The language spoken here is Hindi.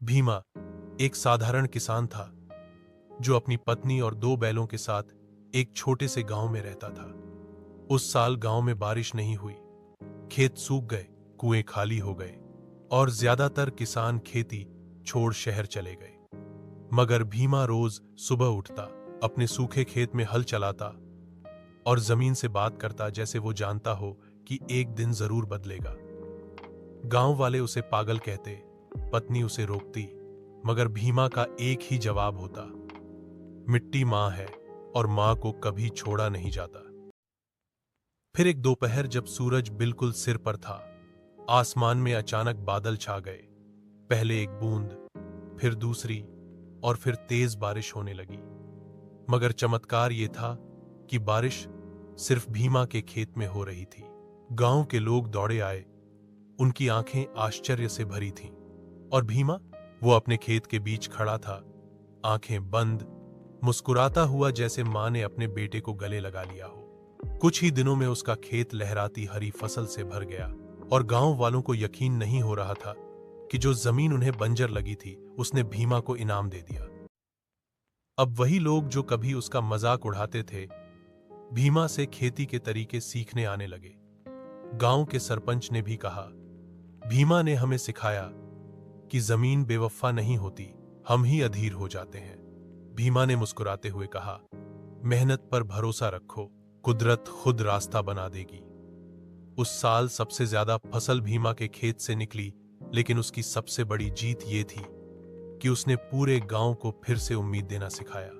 भीमा एक साधारण किसान था जो अपनी पत्नी और 2 बैलों के साथ एक छोटे से गांव में रहता था। उस साल गांव में बारिश नहीं हुई, खेत सूख गए, कुएं खाली हो गए और ज्यादातर किसान खेती छोड़ शहर चले गए। मगर भीमा रोज सुबह उठता, अपने सूखे खेत में हल चलाता और जमीन से बात करता जैसे वो जानता हो कि एक दिन जरूर बदलेगा। गांव वाले उसे पागल कहते, पत्नी उसे रोकती, मगर भीमा का एक ही जवाब होता, मिट्टी मां है और मां को कभी छोड़ा नहीं जाता। फिर एक दोपहर जब सूरज बिल्कुल सिर पर था, आसमान में अचानक बादल छा गए। पहले एक बूंद, फिर दूसरी और फिर तेज बारिश होने लगी। मगर चमत्कार यह था कि बारिश सिर्फ भीमा के खेत में हो रही थी। गांव के लोग दौड़े आए, उनकी आंखें आश्चर्य से भरी थीं। और भीमा, वो अपने खेत के बीच खड़ा था, आंखें बंद, मुस्कुराता हुआ जैसे मां ने अपने बेटे को गले लगा लिया हो। कुछ ही दिनों में उसका खेत लहराती हरी फसल से भर गया और गांव वालों को यकीन नहीं हो रहा था कि जो जमीन उन्हें बंजर लगी थी, उसने भीमा को इनाम दे दिया। अब वही लोग जो कभी उसका मजाक उड़ाते थे, भीमा से खेती के तरीके सीखने आने लगे। गांव के सरपंच ने भी कहा, भीमा ने हमें सिखाया कि जमीन बेवफा नहीं होती, हम ही अधीर हो जाते हैं। भीमा ने मुस्कुराते हुए कहा, मेहनत पर भरोसा रखो, कुदरत खुद रास्ता बना देगी। उस साल सबसे ज्यादा फसल भीमा के खेत से निकली, लेकिन उसकी सबसे बड़ी जीत ये थी कि उसने पूरे गांव को फिर से उम्मीद देना सिखाया।